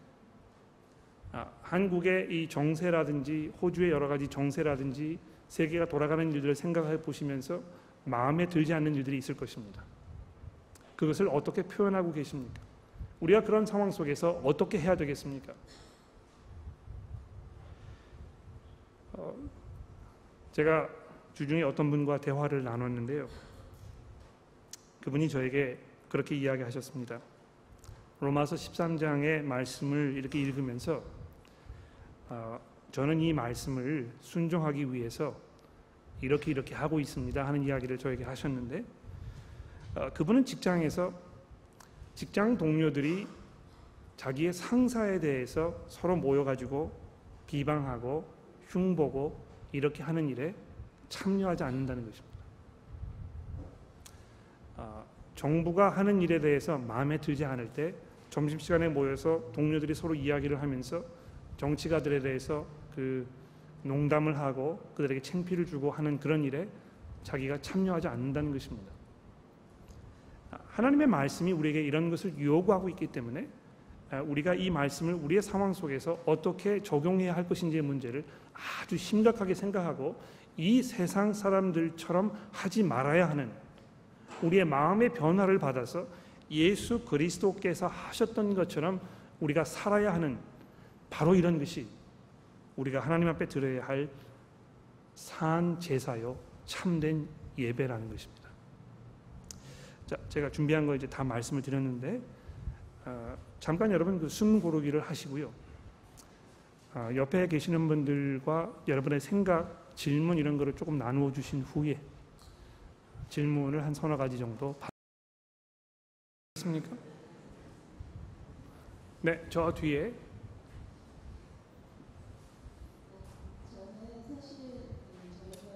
한국의 이 정세라든지 호주의 여러 가지 정세라든지 세계가 돌아가는 일들을 생각해 보시면서 마음에 들지 않는 일들이 있을 것입니다. 그것을 어떻게 표현하고 계십니까? 우리가 그런 상황 속에서 어떻게 해야 되겠습니까? 제가 주중에 어떤 분과 대화를 나눴는데요. 그분이 저에게 그렇게 이야기하셨습니다. 로마서 13장의 말씀을 이렇게 읽으면서 저는 이 말씀을 순종하기 위해서 이렇게 하고 있습니다 하는 이야기를 저에게 하셨는데, 그분은 직장에서 직장 동료들이 자기의 상사에 대해서 서로 모여가지고 비방하고 흉보고 이렇게 하는 일에 참여하지 않는다는 것입니다. 정부가 하는 일에 대해서 마음에 들지 않을 때 점심시간에 모여서 동료들이 서로 이야기를 하면서 정치가들에 대해서 그 농담을 하고 그들에게 창피를 주고 하는 그런 일에 자기가 참여하지 않는다는 것입니다. 하나님의 말씀이 우리에게 이런 것을 요구하고 있기 때문에 우리가 이 말씀을 우리의 상황 속에서 어떻게 적용해야 할 것인지의 문제를 아주 심각하게 생각하고 이 세상 사람들처럼 하지 말아야 하는, 우리의 마음의 변화를 받아서 예수 그리스도께서 하셨던 것처럼 우리가 살아야 하는, 바로 이런 것이 우리가 하나님 앞에 드려야 할 산 제사요 참된 예배라는 것입니다. 자, 제가 준비한 거 이제 다 말씀을 드렸는데 잠깐 여러분 그 숨 고르기를 하시고요. 옆에 계시는 분들과 여러분의 생각, 질문 이런 거를 조금 나누어 주신 후에 질문을 한 서너 가지 정도 받습니까? 네, 저 뒤에. 저는 사실 저희가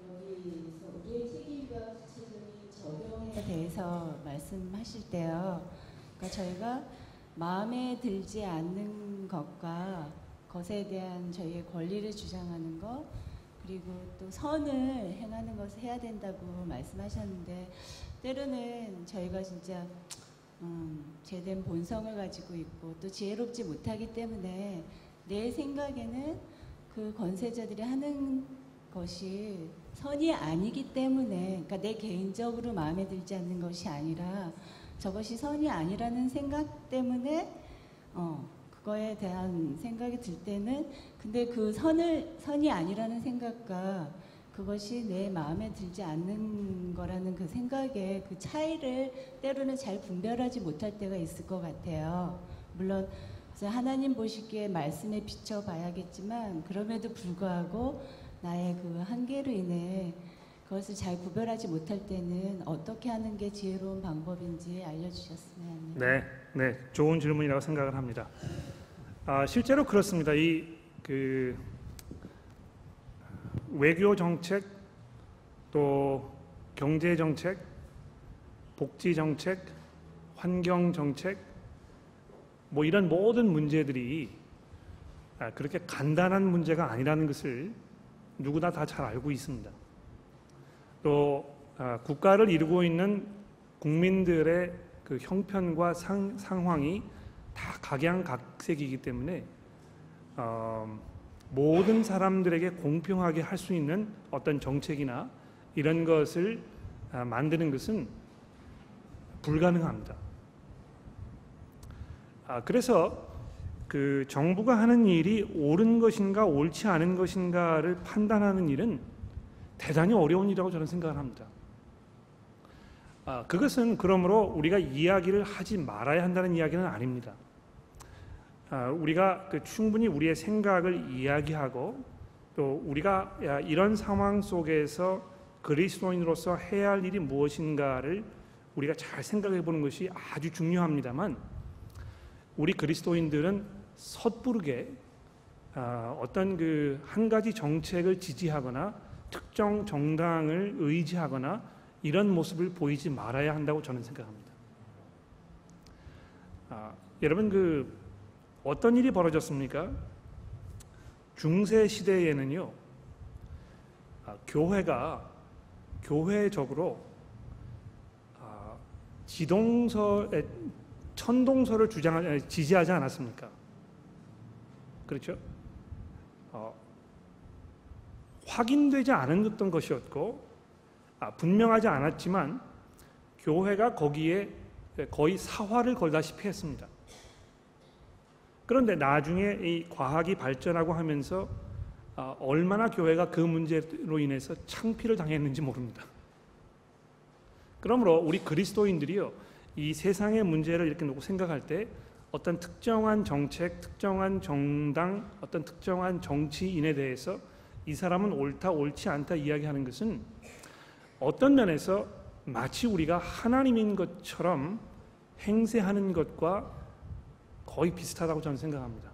여기서 우리의 책임과 구체적인 적용에 대해서 말씀하실 때요. 그러니까 저희가 마음에 들지 않는 것과 것에 대한 저희의 권리를 주장하는 것, 그리고 또 선을 행하는 것을 해야 된다고 말씀하셨는데, 때로는 저희가 진짜 제된 본성을 가지고 있고 또 지혜롭지 못하기 때문에 내 생각에는 그 권세자들이 하는 것이 선이 아니기 때문에, 그러니까 내 개인적으로 마음에 들지 않는 것이 아니라 저것이 선이 아니라는 생각 때문에 그거에 대한 생각이 들 때는, 근데 그 선이 아니라는 생각과 그것이 내 마음에 들지 않는 거라는 그 생각의 그 차이를 때로는 잘 분별하지 못할 때가 있을 것 같아요. 물론 하나님 보시기에 말씀에 비춰 봐야겠지만, 그럼에도 불구하고 나의 그 한계로 인해 그것을 잘 구별하지 못할 때는 어떻게 하는 게 지혜로운 방법인지 알려주셨으면 합니다. 네, 좋은 질문이라고 생각을 합니다. 실제로 그렇습니다. 그 외교 정책, 또 경제 정책, 복지 정책, 환경 정책, 뭐 이런 모든 문제들이 그렇게 간단한 문제가 아니라는 것을 누구나 다 잘 알고 있습니다. 또 국가를 이루고 있는 국민들의 그 형편과 상황이 다 각양각색이기 때문에 모든 사람들에게 공평하게 할 수 있는 어떤 정책이나 이런 것을 만드는 것은 불가능합니다. 그래서 그 정부가 하는 일이 옳은 것인가 옳지 않은 것인가를 판단하는 일은 대단히 어려운 일이라고 저는 생각을 합니다. 그것은 그러므로 우리가 이야기를 하지 말아야 한다는 이야기는 아닙니다. 우리가 충분히 우리의 생각을 이야기하고 또 우리가 이런 상황 속에서 그리스도인으로서 해야 할 일이 무엇인가를 우리가 잘 생각해 보는 것이 아주 중요합니다만, 우리 그리스도인들은 섣부르게 어떤 그 한 가지 정책을 지지하거나 특정 정당을 의지하거나 이런 모습을 보이지 말아야 한다고 저는 생각합니다. 여러분, 그 어떤 일이 벌어졌습니까? 중세 시대에는요, 교회가 교회적으로 천동설을 지지하지 않았습니까? 그렇죠? 확인되지 않았던 것이었고 분명하지 않았지만 교회가 거기에 거의 사활을 걸다시피 했습니다. 그런데 나중에 이 과학이 발전하고 하면서 얼마나 교회가 그 문제로 인해서 창피를 당했는지 모릅니다. 그러므로 우리 그리스도인들이요, 이 세상의 문제를 이렇게 놓고 생각할 때 어떤 특정한 정책, 특정한 정당, 어떤 특정한 정치인에 대해서 이 사람은 옳다, 옳지 않다 이야기하는 것은 어떤 면에서 마치 우리가 하나님인 것처럼 행세하는 것과 거의 비슷하다고 저는 생각합니다.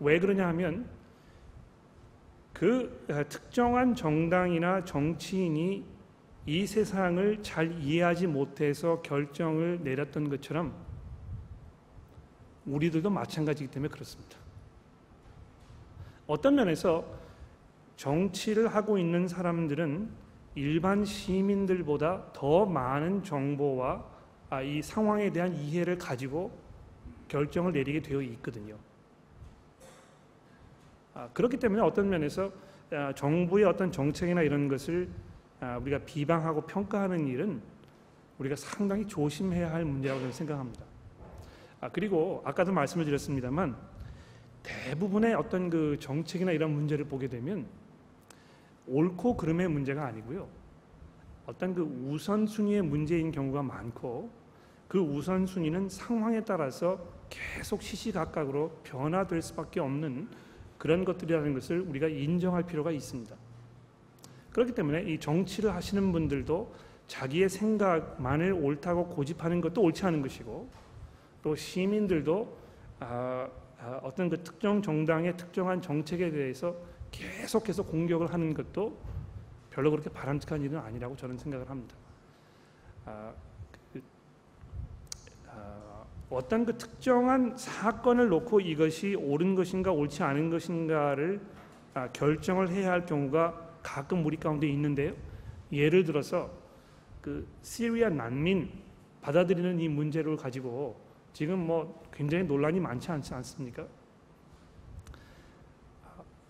왜 그러냐 하면 그 특정한 정당이나 정치인이 이 세상을 잘 이해하지 못해서 결정을 내렸던 것처럼 우리들도 마찬가지이기 때문에 그렇습니다. 어떤 면에서 정치를 하고 있는 사람들은 일반 시민들보다 더 많은 정보와 이 상황에 대한 이해를 가지고 결정을 내리게 되어 있거든요. 그렇기 때문에 어떤 면에서 정부의 어떤 정책이나 이런 것을 우리가 비방하고 평가하는 일은 우리가 상당히 조심해야 할 문제라고 저는 생각합니다. 그리고 아까도 말씀을 드렸습니다만 대부분의 어떤 그 정책이나 이런 문제를 보게 되면 옳고 그름의 문제가 아니고요, 어떤 그 우선순위의 문제인 경우가 많고, 그 우선순위는 상황에 따라서 계속 시시각각으로 변화될 수밖에 없는 그런 것들이라는 것을 우리가 인정할 필요가 있습니다. 그렇기 때문에 이 정치를 하시는 분들도 자기의 생각만을 옳다고 고집하는 것도 옳지 않은 것이고, 또 시민들도 어떤 그 특정 정당의 특정한 정책에 대해서 계속해서 공격을 하는 것도 별로 그렇게 바람직한 일은 아니라고 저는 생각을 합니다. 어떤 그 특정한 사건을 놓고 이것이 옳은 것인가 옳지 않은 것인가를 결정을 해야 할 경우가 가끔 우리 가운데 있는데요. 예를 들어서 그 시리아 난민 받아들이는 이 문제를 가지고 지금 뭐 굉장히 논란이 많지 않습니까?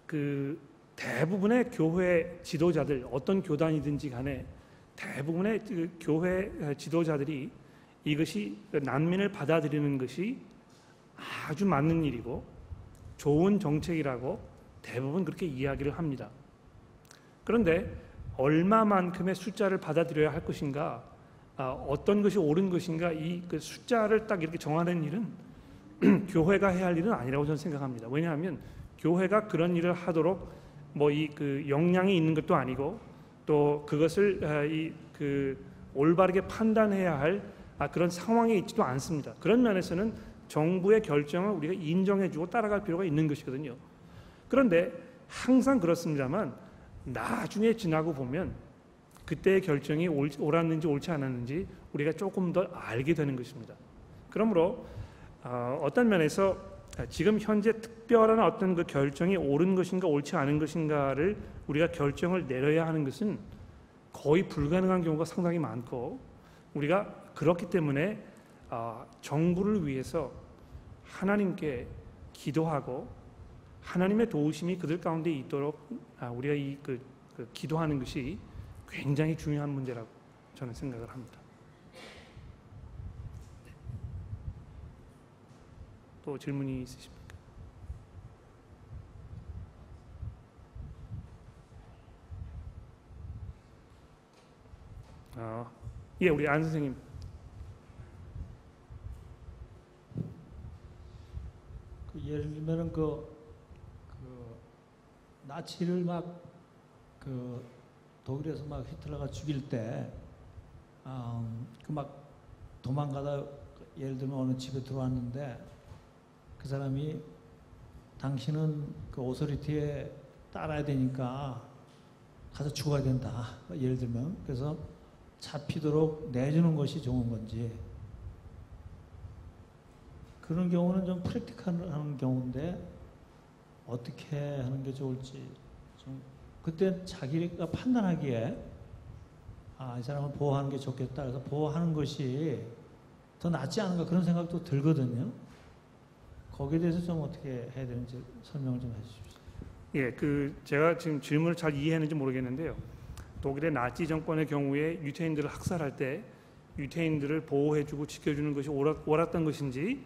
그 대부분의 교회 지도자들, 어떤 교단이든지 간에 대부분의 그 교회 지도자들이 이것이 난민을 받아들이는 것이 아주 맞는 일이고 좋은 정책이라고 대부분 그렇게 이야기를 합니다. 그런데 얼마만큼의 숫자를 받아들여야 할 것인가, 어떤 것이 옳은 것인가, 이 그 숫자를 딱 이렇게 정하는 일은 교회가 해야 할 일은 아니라고 저는 생각합니다. 왜냐하면 교회가 그런 일을 하도록 뭐 이 그 역량이 있는 것도 아니고, 또 그것을 이 그 올바르게 판단해야 할 그런 상황에 있지도 않습니다. 그런 면에서는 정부의 결정을 우리가 인정해주고 따라갈 필요가 있는 것이거든요. 그런데 항상 그렇습니다만 나중에 지나고 보면 그때의 결정이 옳았는지 옳지 않았는지 우리가 조금 더 알게 되는 것입니다. 그러므로 어떤 면에서 지금 현재 특별한 어떤 그 결정이 옳은 것인가 옳지 않은 것인가를 우리가 결정을 내려야 하는 것은 거의 불가능한 경우가 상당히 많고, 우리가 그렇기 때문에 정부를 위해서 하나님께 기도하고 하나님의 도우심이 그들 가운데 있도록 우리가 그 기도하는 것이 굉장히 중요한 문제라고 저는 생각을 합니다. 또 질문이 있으십니까? 예, 우리 안 선생님. 예를 들면은 그 나치를 막 독일에서 막 히틀러가 죽일 때 그 막 도망가다 예를 들면 어느 집에 들어왔는데 그 사람이 당신은 그 오소리티에 따라야 되니까 가서 죽어야 된다. 예를 들면 그래서 잡히도록 내주는 것이 좋은 건지 그런 경우는 좀 프랙티컬한 경우인데 어떻게 하는 게 좋을지 좀 그때 자기가 판단하기에 이 사람을 보호하는 게 좋겠다. 그래서 보호하는 것이 더 낫지 않은가 그런 생각도 들거든요. 거기에 대해서 좀 어떻게 해야 되는지 설명을 좀 해주십시오. 예, 제가 지금 질문을 잘 이해했는지 모르겠는데요. 독일의 나치 정권의 경우에 유태인들을 학살할 때 유태인들을 보호해주고 지켜주는 것이 옳았던 것인지,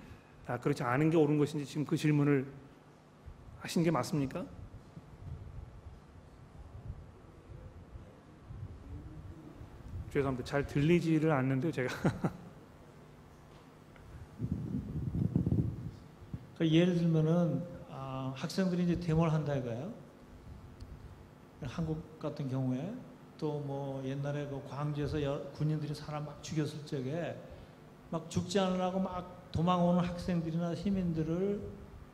그렇지 않은 게 옳은 것인지 지금 그 질문을 하신 게 맞습니까? 죄송합니다. 잘 들리지를 않는데요, 제가. 그러니까 예를 들면은 학생들이 이제 데모를 한다 이거예요. 한국 같은 경우에 또 뭐 옛날에 그 광주에서 군인들이 사람 막 죽였을 적에 막 죽지 않으라고 막 도망오는 학생들이나 시민들을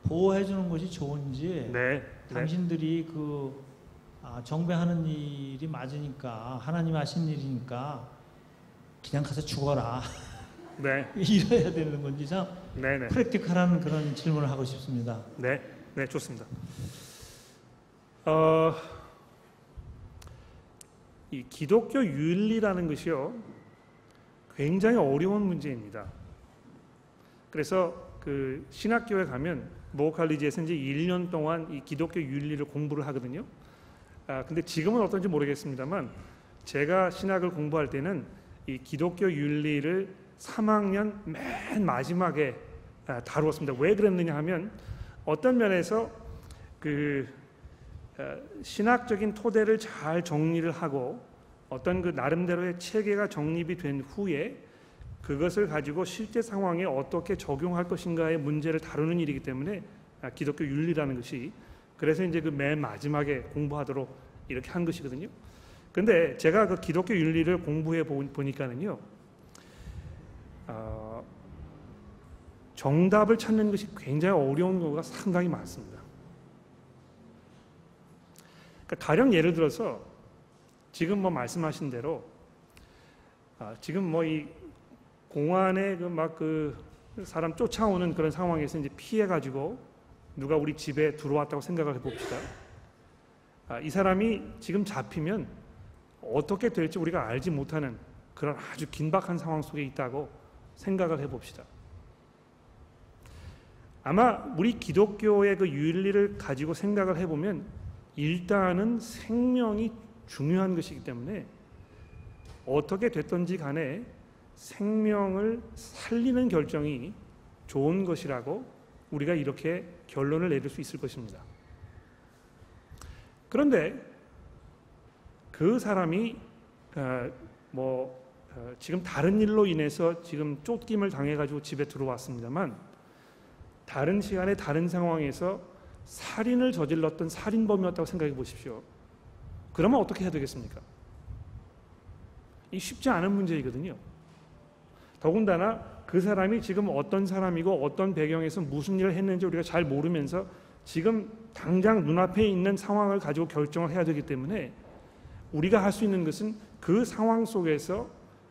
보호해 주는 것이 좋은지 네. 당신들이 정배하는 일이 맞으니까 하나님 하신 일이니까 그냥 가서 죽어라. 네. 이래야 되는 건지 참 네네. 프랙티컬한 그런 질문을 하고 싶습니다. 네, 네, 좋습니다. 이 기독교 윤리라는 것이요, 굉장히 어려운 문제입니다. 그래서 그 신학교에 가면 모칼리지에서 이제 1년 동안 이 기독교 윤리를 공부를 하거든요. 근데 지금은 어떤지 모르겠습니다만 제가 신학을 공부할 때는 이 기독교 윤리를 3학년 맨 마지막에 다루었습니다. 왜 그랬느냐 하면 어떤 면에서 신학적인 토대를 잘 정리를 하고 어떤 그 나름대로의 체계가 정립이 된 후에 그것을 가지고 실제 상황에 어떻게 적용할 것인가의 문제를 다루는 일이기 때문에 기독교 윤리라는 것이 그래서 이제 그 맨 마지막에 공부하도록 이렇게 한 것이거든요. 근데 제가 그 기독교 윤리를 공부해 보니까는요, 정답을 찾는 것이 굉장히 어려운 경우가 상당히 많습니다. 그러니까 가령 예를 들어서 지금 뭐 말씀하신 대로 지금 뭐 이 공안에 그 사람 쫓아오는 그런 상황에서 이제 피해 가지고 누가 우리 집에 들어왔다고 생각을 해봅시다. 이 사람이 지금 잡히면 어떻게 될지 우리가 알지 못하는 그런 아주 긴박한 상황 속에 있다고 생각을 해봅시다. 아마 우리 기독교의 그 윤리를 가지고 생각을 해보면 일단은 생명이 중요한 것이기 때문에 어떻게 됐든지 간에 생명을 살리는 결정이 좋은 것이라고 우리가 이렇게 결론을 내릴 수 있을 것입니다. 그런데 그 사람이 지금 다른 일로 인해서 지금 쫓김을 당해가지고 집에 들어왔습니다만 다른 시간에 다른 상황에서 살인을 저질렀던 살인범이었다고 생각해 보십시오. 그러면 어떻게 해야 되겠습니까? 이 쉽지 않은 문제이거든요. 더군다나 그 사람이 지금 어떤 사람이고 어떤 배경에서 무슨 일을 했는지 우리가 잘 모르면서 지금 당장 눈앞에 있는 상황을 가지고 결정을 해야 되기 때문에 우리가 할 수 있는 것은 그 상황 속에서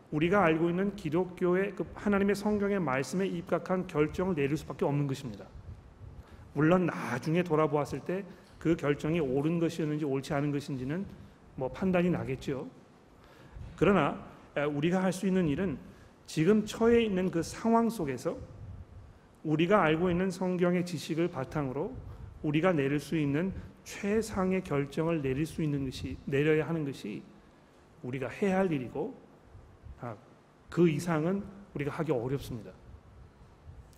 우리가 알고 있는 기독교의 그 하나님의 성경의 말씀에 입각한 결정을 내릴 수밖에 없는 것입니다. 물론 나중에 돌아보았을 때 그 결정이 옳은 것이었는지 옳지 않은 것인지는 뭐 판단이 나겠죠. 그러나 우리가 할 수 있는 일은 지금 처해 있는 그 상황 속에서 우리가 알고 있는 성경의 지식을 바탕으로 우리가 내릴 수 있는 최상의 결정을 내려야 하는 것이 우리가 해야 할 일이고 그 이상은 우리가 하기 어렵습니다.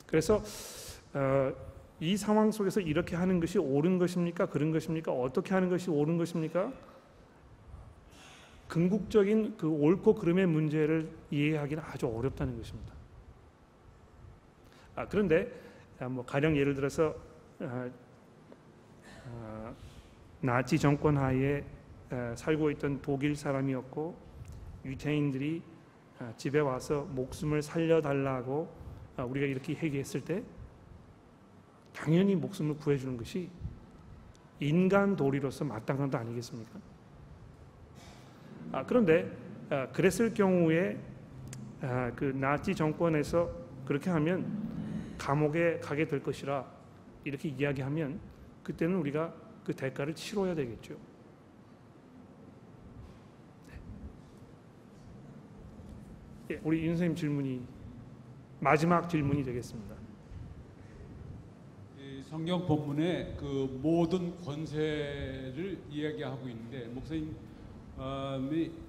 그래서 이 상황 속에서 이렇게 하는 것이 옳은 것입니까? 그런 것입니까? 어떻게 하는 것이 옳은 것입니까? 궁극적인 그 옳고 그름의 문제를 이해하기는 아주 어렵다는 것입니다. 그런데 가령 예를 들어서 나치 정권 하에 살고 있던 독일 사람이었고 유태인들이 집에 와서 목숨을 살려달라고 우리가 이렇게 얘기했을 때 당연히 목숨을 구해주는 것이 인간 도리로서 마땅한 것 아니겠습니까? 그런데 그랬을 경우에 그 나치 정권에서 그렇게 하면 감옥에 가게 될 것이라 이렇게 이야기하면 그때는 우리가 그 대가를 치러야 되겠죠. 네. 우리 윤 선생님 질문이 마지막 질문이 되겠습니다. 이 성경 본문에 그 모든 권세를 이야기하고 있는데 목사님이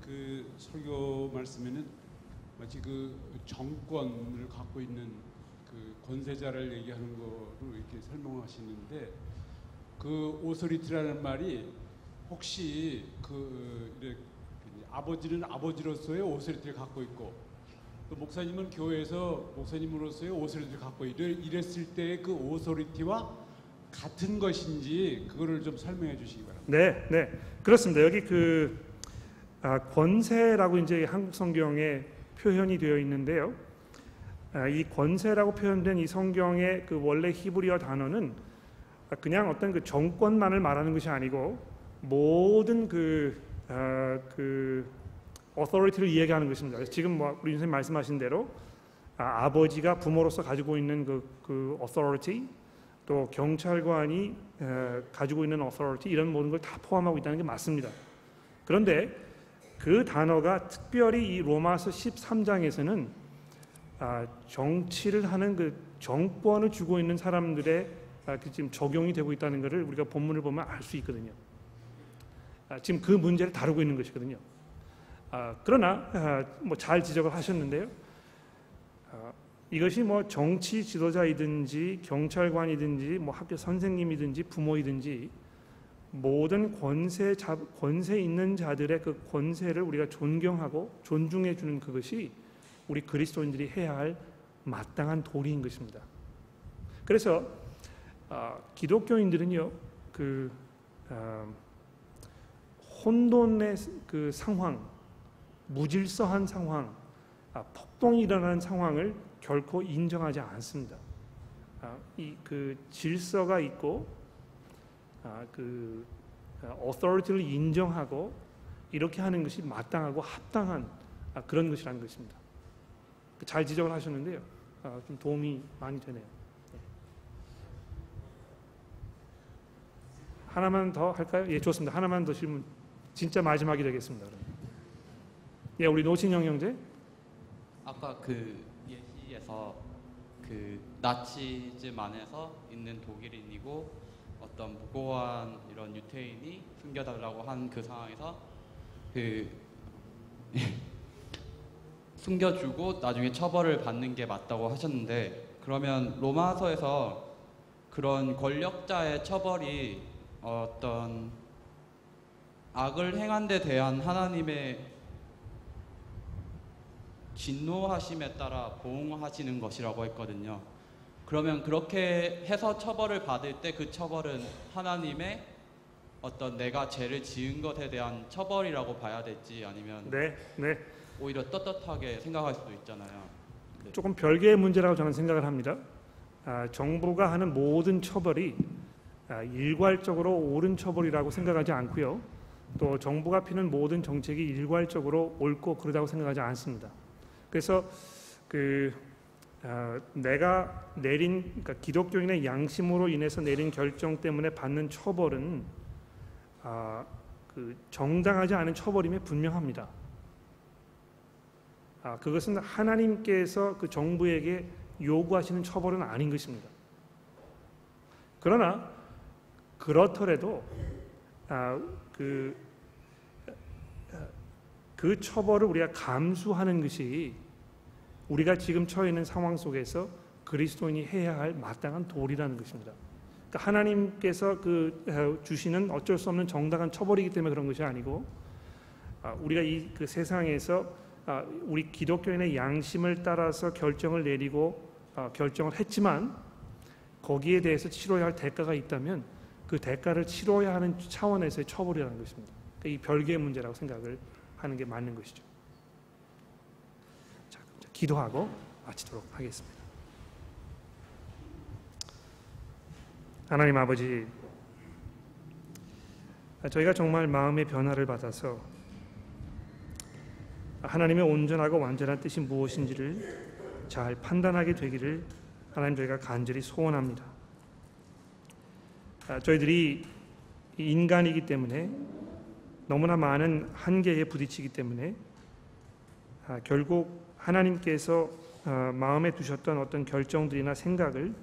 그 설교 말씀에는 마치 그 정권을 갖고 있는 그 권세자를 얘기하는 거로 이렇게 설명하시는데 그 오소리티라는 말이 혹시 이렇게 아버지는 아버지로서의 오소리티를 갖고 있고 또 목사님은 교회에서 목사님으로서의 오소리티를 갖고 이랬을 때의 그 오소리티와 같은 것인지 그거를 좀 설명해 주시기 바랍니다. 네, 그렇습니다. 여기 권세라고 이제 한국 성경에 표현이 되어 있는데요. 이 권세라고 표현된 이 성경의 그 원래 히브리어 단어는 그냥 어떤 그 정권만을 말하는 것이 아니고 모든 그 authority를 이야기하는 것입니다. 지금 뭐 우리 선생님 말씀하신 대로 아버지가 부모로서 가지고 있는 그 authority, 또 경찰관이 가지고 있는 authority 이런 모든 걸 다 포함하고 있다는 게 맞습니다. 그런데 그 단어가 특별히 이 로마서 13장에서는 정치를 하는 그 정권을 주고 있는 사람들의 지금 적용이 되고 있다는 것을 우리가 본문을 보면 알 수 있거든요. 지금 그 문제를 다루고 있는 것이거든요. 그러나 뭐 잘 지적을 하셨는데요. 이것이 뭐 정치 지도자이든지 경찰관이든지 뭐 학교 선생님이든지 부모이든지 모든 권세 있는 자들의 그 권세를 우리가 존경하고 존중해 주는 그것이 우리 그리스도인들이 해야 할 마땅한 도리인 것입니다. 그래서 기독교인들은요, 혼돈의 그 상황, 무질서한 상황, 폭동이 일어나는 상황을 결코 인정하지 않습니다. 그 질서가 있고 그 authority를 인정하고 이렇게 하는 것이 마땅하고 합당한 그런 것이라는 것입니다. 잘 지적을 하셨는데요. 좀 도움이 많이 되네요. 하나만 더 할까요? 예, 좋습니다. 하나만 더 질문. 진짜 마지막이 되겠습니다. 예, 우리 노신영 형제. 아까 그 예시에서 그 나치즘 안에서 있는 독일인이고 어떤 무고한 이런 유태인이 숨겨달라고 한 그 상황에서 그 숨겨주고 나중에 처벌을 받는 게 맞다고 하셨는데, 그러면 로마서에서 그런 권력자의 처벌이 어떤 악을 행한 데 대한 하나님의 진노하심에 따라 보응하시는 것이라고 했거든요. 그러면 그렇게 해서 처벌을 받을 때 그 처벌은 하나님의 어떤 내가 죄를 지은 것에 대한 처벌이라고 봐야 될지, 아니면 네. 오히려 떳떳하게 생각할 수도 있잖아요. 네. 조금 별개의 문제라고 저는 생각을 합니다. 정부가 하는 모든 처벌이 일괄적으로 옳은 처벌이라고 생각하지 않고요. 또 정부가 피는 모든 정책이 일괄적으로 옳고 그러다고 생각하지 않습니다. 그래서 내가 내린, 그러니까 기독교인의 양심으로 인해서 내린 결정 때문에 받는 처벌은 정당하지 않은 처벌임에 분명합니다. 그것은 하나님께서 그 정부에게 요구하시는 처벌은 아닌 것입니다. 그러나 그렇더라도 그 처벌을 우리가 감수하는 것이 우리가 지금 처해 있는 상황 속에서 그리스도인이 해야 할 마땅한 도리라는 것입니다. 그러니까 하나님께서 주시는 어쩔 수 없는 정당한 처벌이기 때문에 그런 것이 아니고, 우리가 그 세상에서 우리 기독교인의 양심을 따라서 결정을 내리고 결정을 했지만 거기에 대해서 치러야 할 대가가 있다면 그 대가를 치러야 하는 차원에서의 처벌이라는 것입니다. 이 별개의 문제라고 생각을 하는 게 맞는 것이죠. 자, 기도하고 마치도록 하겠습니다. 하나님 아버지, 저희가 정말 마음의 변화를 받아서 하나님의 온전하고 완전한 뜻이 무엇인지를 잘 판단하게 되기를 하나님 저희가 간절히 소원합니다. 저희들이 인간이기 때문에 너무나 많은 한계에 부딪히기 때문에 결국 하나님께서 마음에 두셨던 어떤 결정들이나 생각을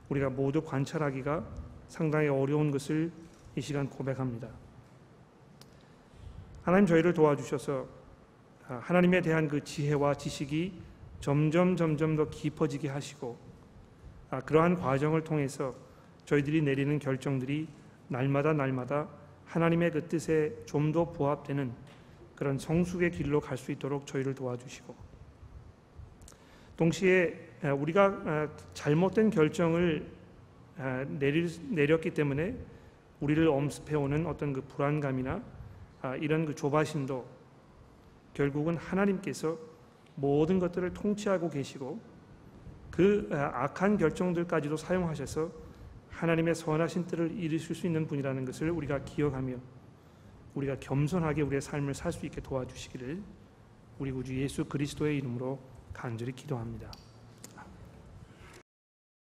우리가 모두 관찰하기가 상당히 어려운 것을 이 시간 고백합니다. 하나님 저희를 도와주셔서 하나님에 대한 그 지혜와 지식이 점점 더 깊어지게 하시고 그러한 과정을 통해서 저희들이 내리는 결정들이 날마다 하나님의 그 뜻에 좀 더 부합되는 그런 성숙의 길로 갈 수 있도록 저희를 도와주시고, 동시에 우리가 잘못된 결정을 내렸기 때문에 우리를 엄습해오는 어떤 그 불안감이나 이런 그 조바심도 결국은 하나님께서 모든 것들을 통치하고 계시고 그 악한 결정들까지도 사용하셔서 하나님의 선하신 뜻을 이루실 수 있는 분이라는 것을 우리가 기억하며 우리가 겸손하게 우리의 삶을 살 수 있게 도와주시기를 우리 구주 예수 그리스도의 이름으로 간절히 기도합니다.